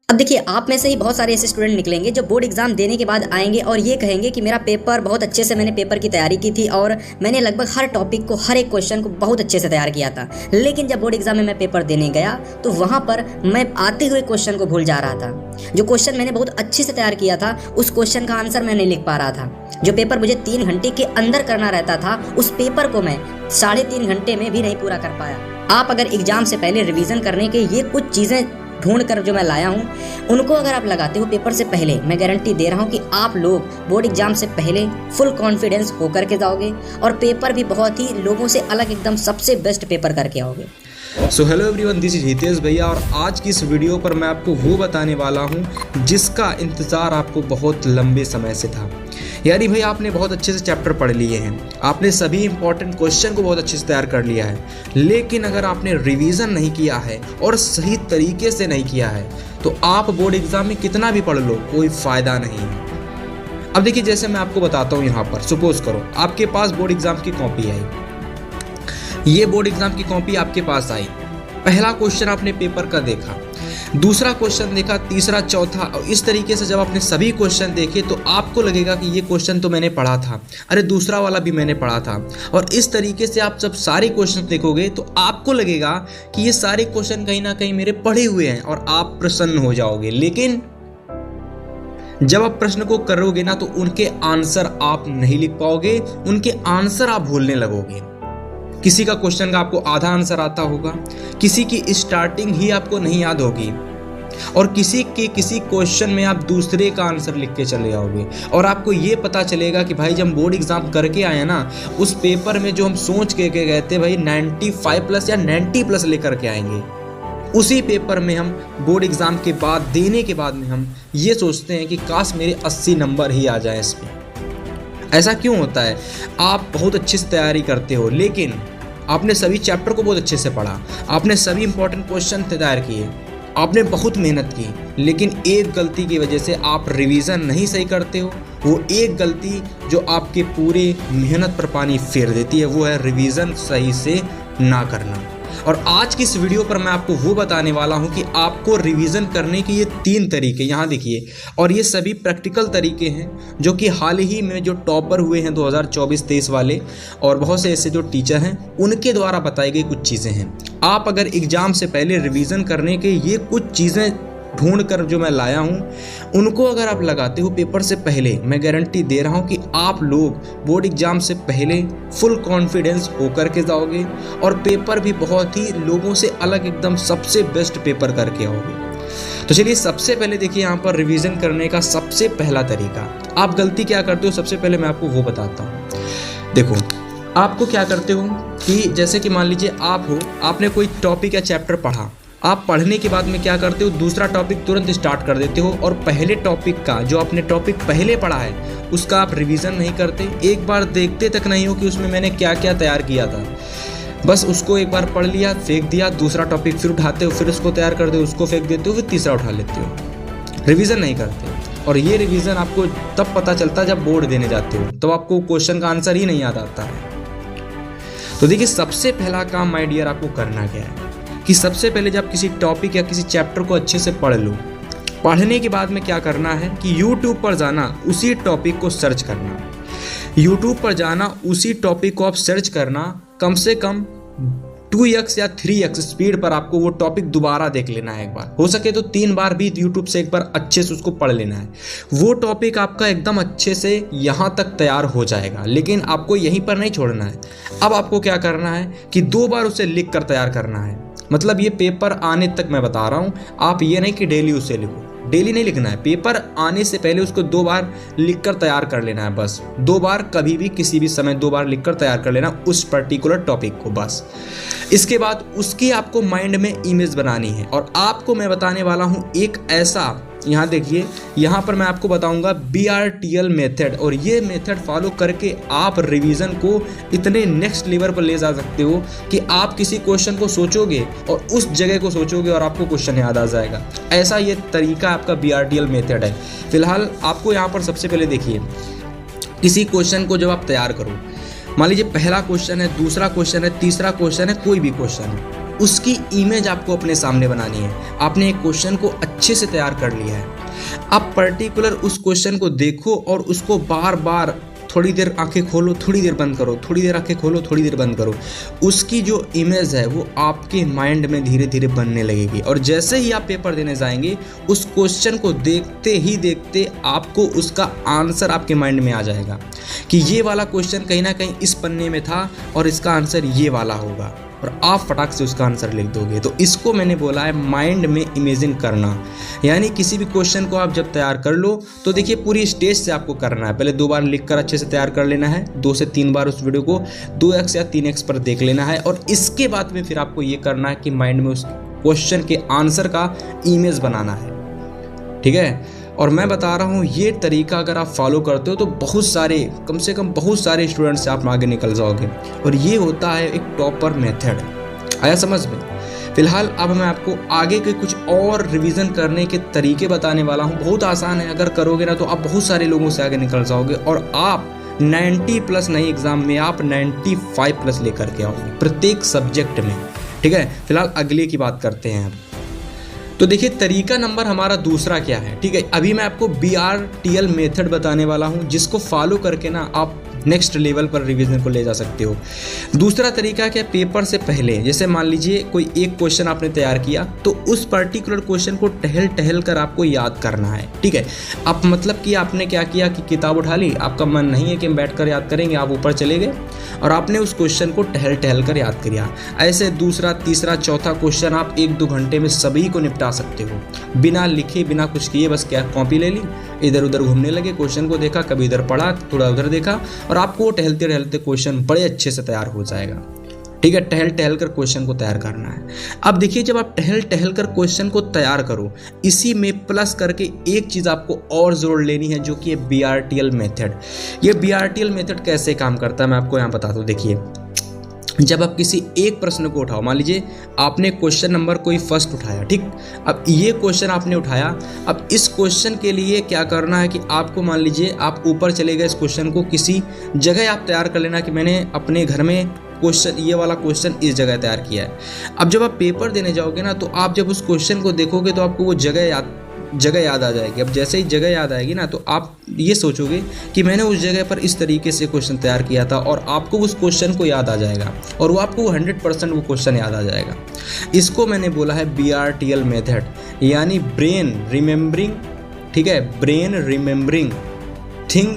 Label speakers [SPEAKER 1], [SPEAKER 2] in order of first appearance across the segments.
[SPEAKER 1] अब देखिए, आप में से ही बहुत सारे ऐसे स्टूडेंट निकलेंगे जो बोर्ड एग्जाम देने के बाद आएंगे और ये कहेंगे कि मेरा पेपर बहुत अच्छे से, मैंने पेपर की तैयारी की थी और मैंने लगभग हर टॉपिक को, हर एक क्वेश्चन को बहुत अच्छे से तैयार किया था। लेकिन जब बोर्ड एग्जाम में मैं पेपर देने गया तो वहाँ पर मैं आते हुए क्वेश्चन को भूल जा रहा था। जो क्वेश्चन मैंने बहुत अच्छे से तैयार किया था, उस क्वेश्चन का आंसर मैं नहीं लिख पा रहा था। जो पेपर मुझे 3 घंटे के अंदर करना रहता था, उस पेपर को मैं 3.5 घंटे में भी नहीं पूरा कर पाया। आप अगर एग्जाम से पहले रिवीजन करने के ये कुछ चीज़ें ढूंढ कर जो मैं लाया हूँ, उनको अगर आप लगाते हो पेपर से पहले, मैं गारंटी दे रहा हूँ कि आप लोग बोर्ड एग्जाम से पहले फुल कॉन्फिडेंस होकर के जाओगे और पेपर भी बहुत ही लोगों से अलग, एकदम सबसे बेस्ट पेपर करके आओगे।
[SPEAKER 2] So hello everyone, this is Hitesh भैया और आज की इस वीडियो पर मैं आपको वो बताने वाला हूँ जिसका इंतज़ार आपको बहुत लंबे समय से था। यानी भाई आपने बहुत अच्छे से चैप्टर पढ़ लिए हैं, आपने सभी इंपॉर्टेंट क्वेश्चन को बहुत अच्छे से तैयार कर लिया है, लेकिन अगर आपने रिवीजन नहीं किया है और सही तरीके से नहीं किया है तो आप बोर्ड एग्जाम में कितना भी पढ़ लो, कोई फ़ायदा नहीं है। अब देखिए, जैसे मैं आपको बताता हूँ, यहाँ पर सपोज करो आपके पास बोर्ड एग्जाम की कॉपी आई, ये बोर्ड एग्जाम की कॉपी आपके पास आई। पहला क्वेश्चन आपने पेपर का देखा, दूसरा क्वेश्चन देखा, तीसरा, चौथा, और इस तरीके से जब आपने सभी क्वेश्चन देखे तो आपको लगेगा कि ये क्वेश्चन तो मैंने पढ़ा था, अरे दूसरा वाला भी मैंने पढ़ा था। और इस तरीके से आप जब सारे क्वेश्चन देखोगे तो आपको लगेगा कि ये सारे क्वेश्चन कहीं ना कहीं मेरे पढ़े हुए हैं और आप प्रसन्न हो जाओगे। लेकिन जब आप प्रश्न को करोगे ना तो उनके आंसर आप नहीं लिख पाओगे, उनके आंसर आप भूलने लगोगे। किसी का क्वेश्चन का आपको आधा आंसर आता होगा, किसी की स्टार्टिंग ही आपको नहीं याद होगी और किसी क्वेश्चन में आप दूसरे का आंसर लिख के चले जाओगे और आपको ये पता चलेगा कि भाई जब बोर्ड एग्जाम करके आए ना, उस पेपर में जो हम सोच के गए थे भाई 95+ या 90+ लेकर के आएंगे, उसी पेपर में हम बोर्ड एग्जाम के बाद देने के बाद में हम ये सोचते हैं कि काश मेरे 80 नंबर ही आ जाए इसमें। ऐसा क्यों होता है? आप बहुत अच्छे से तैयारी करते हो, लेकिन आपने सभी चैप्टर को बहुत अच्छे से पढ़ा, आपने सभी इंपॉर्टेंट क्वेश्चन तैयार किए, आपने बहुत मेहनत की, लेकिन एक गलती की वजह से आप रिवीजन नहीं सही करते हो। वो एक गलती जो आपके पूरे मेहनत पर पानी फेर देती है, वो है रिवीजन सही से ना करना। और आज की इस वीडियो पर मैं आपको वो बताने वाला हूँ कि आपको रिवीजन करने के ये 3 तरीके यहाँ देखिए, और ये सभी प्रैक्टिकल तरीके हैं जो कि हाल ही में जो टॉपर हुए हैं 2024-23 वाले और बहुत से ऐसे जो टीचर हैं उनके द्वारा बताई गई कुछ चीज़ें हैं। आप अगर एग्ज़ाम से पहले रिवीजन करने के ये कुछ चीज़ें ढूंढ कर जो मैं लाया हूँ, उनको अगर आप लगाते हो पेपर से पहले, मैं गारंटी दे रहा हूँ कि आप लोग बोर्ड एग्जाम से पहले फुल कॉन्फिडेंस होकर के जाओगे और पेपर भी बहुत ही लोगों से अलग, एकदम सबसे बेस्ट पेपर करके आओगे। तो चलिए, सबसे पहले देखिए यहाँ पर रिवीजन करने का सबसे पहला तरीका। आप गलती क्या करते हो, सबसे पहले मैं आपको वो बताता हूँ। देखो, आपको क्या करते हो कि जैसे कि मान लीजिए आप हो, आपने कोई टॉपिक या चैप्टर पढ़ा, आप पढ़ने के बाद में क्या करते हो, दूसरा टॉपिक तुरंत स्टार्ट कर देते हो और पहले टॉपिक का, जो आपने टॉपिक पहले पढ़ा है, उसका आप रिवीजन नहीं करते, एक बार देखते तक नहीं हो कि उसमें मैंने क्या क्या तैयार किया था। बस उसको एक बार पढ़ लिया, फेंक दिया, दूसरा टॉपिक फिर उठाते हो, फिर उसको तैयार करते हो, उसको फेंक देते हो, फिर तीसरा उठा लेते हो, रिवीजन नहीं करते। और ये रिवीजन आपको तब पता चलता है जब बोर्ड देने जाते हो, तो आपको क्वेश्चन का आंसर ही नहीं याद आता है। तो देखिए, सबसे पहला काम माय डियर आपको करना क्या है कि सबसे पहले जब किसी टॉपिक या किसी चैप्टर को अच्छे से पढ़ लो, पढ़ने के बाद में क्या करना है कि YouTube पर जाना, उसी टॉपिक को सर्च करना। YouTube पर जाना, उसी टॉपिक को आप सर्च करना, कम से कम 2x या 3x स्पीड पर आपको वो टॉपिक दोबारा देख लेना है। एक बार हो सके तो 3 बार भी YouTube से एक बार अच्छे से उसको पढ़ लेना है। वो टॉपिक आपका एकदम अच्छे से यहाँ तक तैयार हो जाएगा, लेकिन आपको यहीं पर नहीं छोड़ना है। अब आपको क्या करना है कि 2 बार उसे लिख कर तैयार करना है। मतलब ये पेपर आने तक मैं बता रहा हूँ, आप ये नहीं कि डेली उसे लिखो, डेली नहीं लिखना है, पेपर आने से पहले उसको 2 बार लिखकर तैयार कर लेना है। बस 2 बार, कभी भी किसी भी समय 2 बार लिखकर तैयार कर लेना उस पर्टिकुलर टॉपिक को बस। इसके बाद उसकी आपको माइंड में इमेज बनानी है और आपको मैं बताने वाला हूँ एक ऐसा, यहाँ देखिए, यहाँ पर मैं आपको बताऊंगा BRTL मेथड, और ये मेथड फॉलो करके आप रिवीजन को इतने नेक्स्ट लेवल पर ले जा सकते हो कि आप किसी क्वेश्चन को सोचोगे और उस जगह को सोचोगे और आपको क्वेश्चन याद आ जाएगा। ऐसा ये तरीका आपका BRTL मेथड है। फिलहाल आपको यहाँ पर सबसे पहले देखिए, किसी क्वेश्चन को जब आप तैयार करो, मान लीजिए पहला क्वेश्चन है, दूसरा क्वेश्चन है, तीसरा क्वेश्चन है, कोई भी क्वेश्चन है, उसकी इमेज आपको अपने सामने बनानी है। आपने एक क्वेश्चन को अच्छे से तैयार कर लिया है, आप पर्टिकुलर उस क्वेश्चन को देखो और उसको बार बार थोड़ी देर आंखें खोलो, थोड़ी देर बंद करो, थोड़ी देर आंखें खोलो, थोड़ी देर बंद करो। उसकी जो इमेज है वो आपके माइंड में धीरे धीरे बनने लगेगी और जैसे ही आप पेपर देने जाएंगे उस क्वेश्चन को देखते ही देखते आपको उसका आंसर आपके माइंड में आ जाएगा कि ये वाला क्वेश्चन कहीं ना कहीं इस पन्ने में था और इसका आंसर ये वाला होगा, और आप फटाक से उसका आंसर लिख दोगे। तो इसको मैंने बोला है माइंड में इमेजिन करना। यानी किसी भी क्वेश्चन को आप जब तैयार कर लो तो देखिए पूरी स्टेज से आपको करना है। पहले 2 बार लिख कर अच्छे से तैयार कर लेना है, 2 से 3 बार उस वीडियो को 2x या 3x पर देख लेना है, और इसके बाद में फिर आपको ये करना है कि माइंड में उस क्वेश्चन के आंसर का इमेज बनाना है। ठीक है, और मैं बता रहा हूँ ये तरीका अगर आप फॉलो करते हो तो बहुत सारे, कम से कम बहुत सारे स्टूडेंट्स से आप आगे निकल जाओगे, और ये होता है एक टॉपर मेथड। आया समझ में? फिलहाल अब मैं आपको आगे के कुछ और रिवीजन करने के तरीके बताने वाला हूँ। बहुत आसान है, अगर करोगे ना तो आप बहुत सारे लोगों से आगे निकल जाओगे और आप 90+ नहीं, एग्जाम में आप 95+ लेकर के आओगे प्रत्येक सब्जेक्ट में। ठीक है, फिलहाल अगले की बात करते हैं अब। तो देखिए तरीका नंबर हमारा दूसरा क्या है। ठीक है, अभी मैं आपको BRTL मेथड बताने वाला हूं जिसको फॉलो करके ना आप नेक्स्ट लेवल पर रिवीजन को ले जा सकते हो। दूसरा तरीका क्या, पेपर से पहले जैसे मान लीजिए कोई एक क्वेश्चन आपने तैयार किया तो उस पर्टिकुलर क्वेश्चन को टहल टहल कर आपको याद करना है। ठीक है, आप मतलब कि आपने क्या किया कि किताब उठा ली, आपका मन नहीं है कि हम बैठ कर याद करेंगे, आप ऊपर चले गए और आपने उस क्वेश्चन को टहल टहल कर याद किया। ऐसे दूसरा, तीसरा, चौथा क्वेश्चन आप 1-2 घंटे में सभी को निपटा सकते हो बिना लिखे, बिना कुछ किए। बस क्या, कॉपी ले ली, इधर उधर घूमने लगे, क्वेश्चन को देखा, कभी इधर पढ़ा, थोड़ा उधर देखा, और आपको टहलते टहलते क्वेश्चन बड़े अच्छे से तैयार हो जाएगा। ठीक है, टहल टहल कर क्वेश्चन को तैयार करना है। अब देखिए जब आप टहल टहल कर क्वेश्चन को तैयार करो, इसी में प्लस करके एक चीज आपको और जोड़ लेनी है जो कि है BRTL मेथड। ये BRTL मेथड कैसे काम करता है मैं आपको यहाँ बताता हूँ। देखिए जब आप किसी एक प्रश्न को उठाओ, मान लीजिए आपने क्वेश्चन नंबर कोई फर्स्ट उठाया, ठीक, अब ये क्वेश्चन आपने उठाया, अब इस क्वेश्चन के लिए क्या करना है कि आपको मान लीजिए आप ऊपर चले गए, इस क्वेश्चन को किसी जगह आप तैयार कर लेना कि मैंने अपने घर में क्वेश्चन, ये वाला क्वेश्चन इस जगह तैयार किया है। अब जब आप पेपर देने जाओगे ना तो आप जब उस क्वेश्चन को देखोगे तो आपको वो जगह याद आ जाएगी। अब जैसे ही जगह याद आएगी ना तो आप ये सोचोगे कि मैंने उस जगह पर इस तरीके से क्वेश्चन तैयार किया था, और आपको उस क्वेश्चन को याद आ जाएगा और वो आपको 100% वो क्वेश्चन याद आ जाएगा। इसको मैंने बोला है BRTL मेथड, यानी ब्रेन रिमेम्बरिंग। ठीक है, ब्रेन रिमेम्बरिंग थिंग।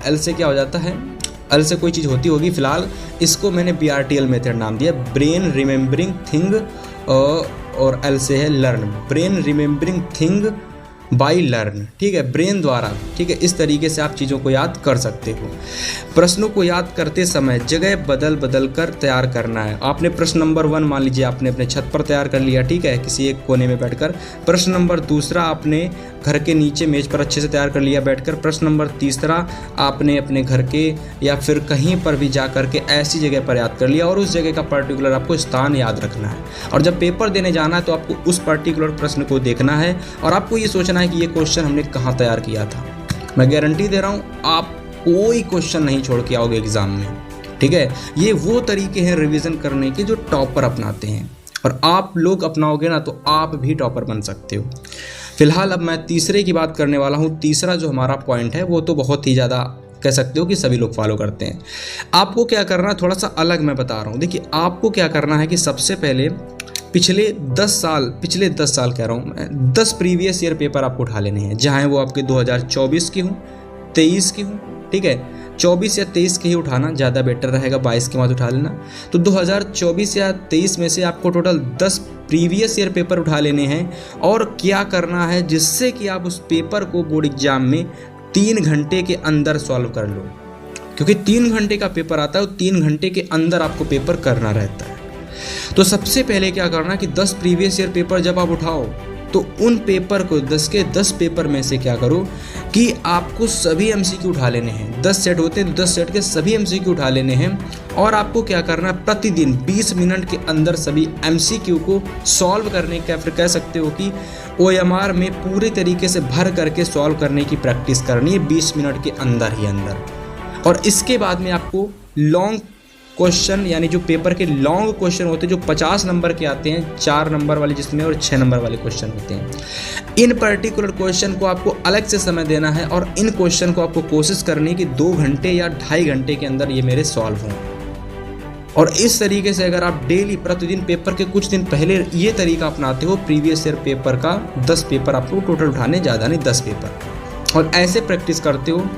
[SPEAKER 2] एल से क्या हो जाता है, एल से कोई चीज़ होती होगी, फिलहाल इसको मैंने BRTL मेथड नाम दिया, ब्रेन रिमेम्बरिंग थिंग, और एल से है learn, brain remembering thing by learn. ठीक है, ब्रेन द्वारा। ठीक है, इस तरीके से आप चीज़ों को याद कर सकते हो। प्रश्नों को याद करते समय जगह बदल बदल कर तैयार करना है। आपने प्रश्न नंबर 1 मान लीजिए आपने अपने छत पर तैयार कर लिया, ठीक है, किसी एक कोने में बैठकर। प्रश्न नंबर 2 आपने घर के नीचे मेज पर अच्छे से तैयार कर लिया बैठकर। प्रश्न नंबर 3 आपने अपने घर के या फिर कहीं पर भी जा कर के ऐसी जगह पर याद कर लिया, और उस जगह का पर्टिकुलर आपको स्थान याद रखना है। और जब पेपर देने जाना है तो आपको उस पर्टिकुलर प्रश्न को देखना है और आपको ये सोचना है कि ये क्वेश्चन हमने कहाँ तैयार किया था। मैं गारंटी दे रहा हूँ आप कोई क्वेश्चन नहीं छोड़ के आओगे एग्जाम में। ठीक है, ये वो तरीके हैं रिवीजन करने के जो टॉपर अपनाते हैं, और आप लोग अपनाओगे ना तो आप भी टॉपर बन सकते हो। फिलहाल अब मैं तीसरे की बात करने वाला हूँ। तीसरा जो हमारा पॉइंट है वो तो बहुत ही ज़्यादा कह सकते हो कि सभी लोग फॉलो करते हैं। आपको क्या करना है, थोड़ा सा अलग मैं बता रहा हूँ। देखिए आपको क्या करना है कि सबसे पहले पिछले 10 साल कह रहा हूँ मैं, 10 प्रीवियस ईयर पेपर आपको उठा लेने हैं, चाहे वो आपके 2024 की हूँ, 23 की हूँ। ठीक है, 24 या 23 के ही उठाना ज़्यादा बेटर रहेगा, 22 के बाद उठा लेना। तो 2024 या 23 में से आपको टोटल 10 प्रीवियस ईयर पेपर उठा लेने हैं, और क्या करना है जिससे कि आप उस पेपर को बोर्ड एग्जाम में 3 घंटे के अंदर सॉल्व कर लो, क्योंकि 3 घंटे का पेपर आता है और 3 घंटे के अंदर आपको पेपर करना रहता है। तो सबसे पहले क्या करना कि 10 प्रीवियस ईयर पेपर जब आप उठाओ तो उन पेपर को 10 के 10 पेपर में से क्या करो कि आपको सभी MCQ उठा लेने हैं। 10 सेट होते हैं, 10 सेट के सभी MCQ उठा लेने हैं, और आपको क्या करना है प्रतिदिन 20 मिनट के अंदर सभी MCQ को सॉल्व करने का, फिर कह सकते हो कि OMR में पूरे तरीके से भर करके सॉल्व करने की प्रैक्टिस करनी है 20 मिनट के अंदर ही अंदर। और इसके बाद में आपको लॉन्ग क्वेश्चन यानी जो पेपर के लॉन्ग क्वेश्चन होते हैं जो 50 नंबर के आते हैं, 4 नंबर वाले जिसमें और 6 नंबर वाले क्वेश्चन होते हैं, इन पर्टिकुलर क्वेश्चन को आपको अलग से समय देना है और इन क्वेश्चन को आपको कोशिश करनी है कि 2 घंटे या 2.5 घंटे के अंदर ये मेरे सॉल्व हों। और इस तरीके से अगर आप डेली प्रतिदिन पेपर के कुछ दिन पहले ये तरीका अपनाते हो, प्रीवियस ईयर पेपर का 10 पेपर आपको टोटल उठाने, ज़्यादा नहीं 10 पेपर, और ऐसे प्रैक्टिस करते हो,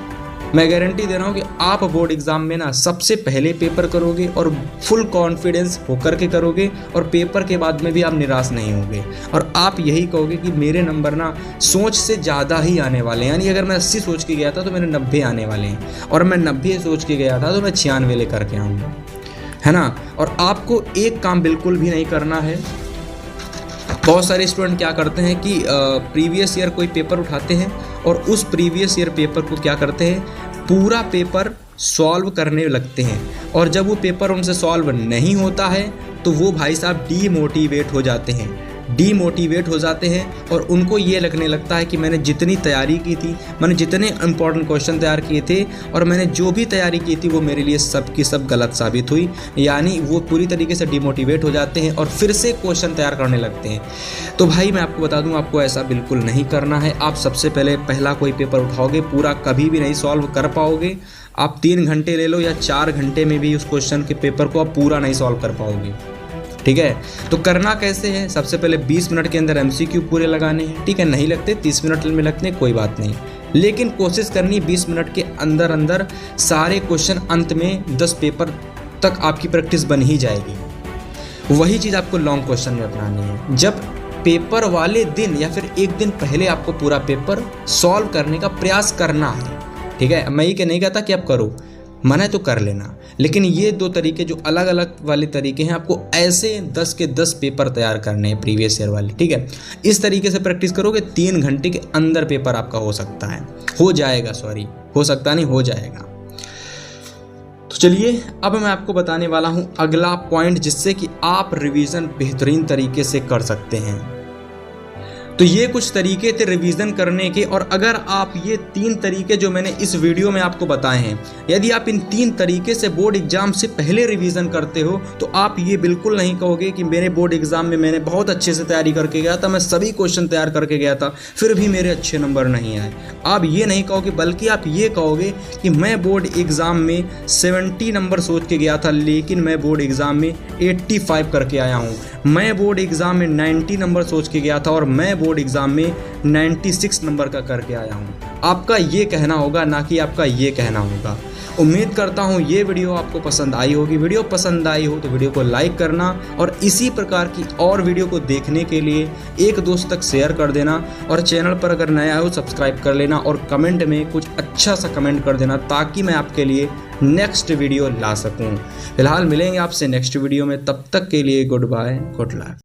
[SPEAKER 2] मैं गारंटी दे रहा हूँ कि आप बोर्ड एग्ज़ाम में ना सबसे पहले पेपर करोगे और फुल कॉन्फिडेंस होकर के करोगे, और पेपर के बाद में भी आप निराश नहीं होगे और आप यही कहोगे कि मेरे नंबर ना सोच से ज़्यादा ही आने वाले हैं। यानी अगर मैं 80 सोच के गया था तो मेरे 90 आने वाले हैं, और मैं 90 सोच के गया था तो मैं 96 लेकर के आऊँगा, है ना। और आपको एक काम बिल्कुल भी नहीं करना है। बहुत सारे स्टूडेंट क्या करते हैं कि प्रीवियस ईयर कोई पेपर उठाते हैं और उस प्रीवियस ईयर पेपर को क्या करते हैं, पूरा पेपर सॉल्व करने लगते हैं, और जब वो पेपर उनसे सॉल्व नहीं होता है तो वो भाई साहब डीमोटिवेट हो जाते हैं और उनको ये लगने लगता है कि मैंने जितनी तैयारी की थी, मैंने जितने इंपॉर्टेंट क्वेश्चन तैयार किए थे और मैंने जो भी तैयारी की थी वो मेरे लिए सब की सब गलत साबित हुई। यानी वो पूरी तरीके से डिमोटिवेट हो जाते हैं और फिर से क्वेश्चन तैयार करने लगते हैं। तो भाई मैं आपको बता दूं, आपको ऐसा बिल्कुल नहीं करना है। आप सबसे पहले पहला कोई पेपर उठाओगे, पूरा कभी भी नहीं सॉल्व कर पाओगे। आप 3 घंटे ले लो या 4 घंटे में भी उस क्वेश्चन के पेपर को आप पूरा नहीं सॉल्व कर पाओगे, ठीक है। तो करना कैसे है, सबसे पहले 20 मिनट के अंदर एमसीक्यू पूरे लगाने हैं, ठीक है। नहीं लगते 30 मिनट में लगते हैं, कोई बात नहीं, लेकिन कोशिश करनी 20 मिनट के अंदर अंदर सारे क्वेश्चन, अंत में 10 पेपर तक आपकी प्रैक्टिस बन ही जाएगी। वही चीज़ आपको लॉन्ग क्वेश्चन में अपनानी है। जब पेपर वाले दिन या फिर एक दिन पहले आपको पूरा पेपर सॉल्व करने का प्रयास करना है, ठीक है। मैं ये नहीं कहता कि आप करो, मन है तो कर लेना, लेकिन ये 2 तरीके जो अलग अलग वाले तरीके हैं, आपको ऐसे 10 के 10 पेपर तैयार करने हैं प्रीवियस ईयर वाले, ठीक है। इस तरीके से प्रैक्टिस करोगे 3 घंटे के अंदर पेपर आपका हो सकता नहीं, हो जाएगा। तो चलिए अब मैं आपको बताने वाला हूँ अगला पॉइंट, जिससे कि आप रिवीजन बेहतरीन तरीके से कर सकते हैं। तो ये कुछ तरीके थे रिवीजन करने के, और अगर आप ये 3 तरीके जो मैंने इस वीडियो में आपको बताए हैं, यदि आप इन 3 तरीके से बोर्ड एग्जाम से पहले रिवीजन करते हो तो आप ये बिल्कुल नहीं कहोगे कि मेरे बोर्ड एग्जाम में मैंने बहुत अच्छे से तैयारी करके गया था, मैं सभी क्वेश्चन तैयार करके गया था, फिर भी मेरे अच्छे नंबर नहीं आए। आप ये नहीं कहोगे, बल्कि आप ये कहोगे कि मैं बोर्ड एग्ज़ाम में 70 नंबर सोच के गया था, लेकिन मैं बोर्ड एग्ज़ाम में 85 करके आया हूँ। मैं बोर्ड एग्ज़ाम में 90 नंबर सोच के गया था और मैं बोर्ड एग्ज़ाम में 96 नंबर का करके आया हूँ। आपका ये कहना होगा, ना कि आपका ये कहना होगा। उम्मीद करता हूँ ये वीडियो आपको पसंद आई होगी। वीडियो पसंद आई हो तो वीडियो को लाइक करना, और इसी प्रकार की और वीडियो को देखने के लिए एक दोस्त तक शेयर कर देना, और चैनल पर अगर नया हो सब्सक्राइब कर लेना, और कमेंट में कुछ अच्छा सा कमेंट कर देना, ताकि मैं आपके लिए नेक्स्ट वीडियो ला सकूँ। फिलहाल मिलेंगे आपसे नेक्स्ट वीडियो में, तब तक के लिए गुड बाय, गुड लक।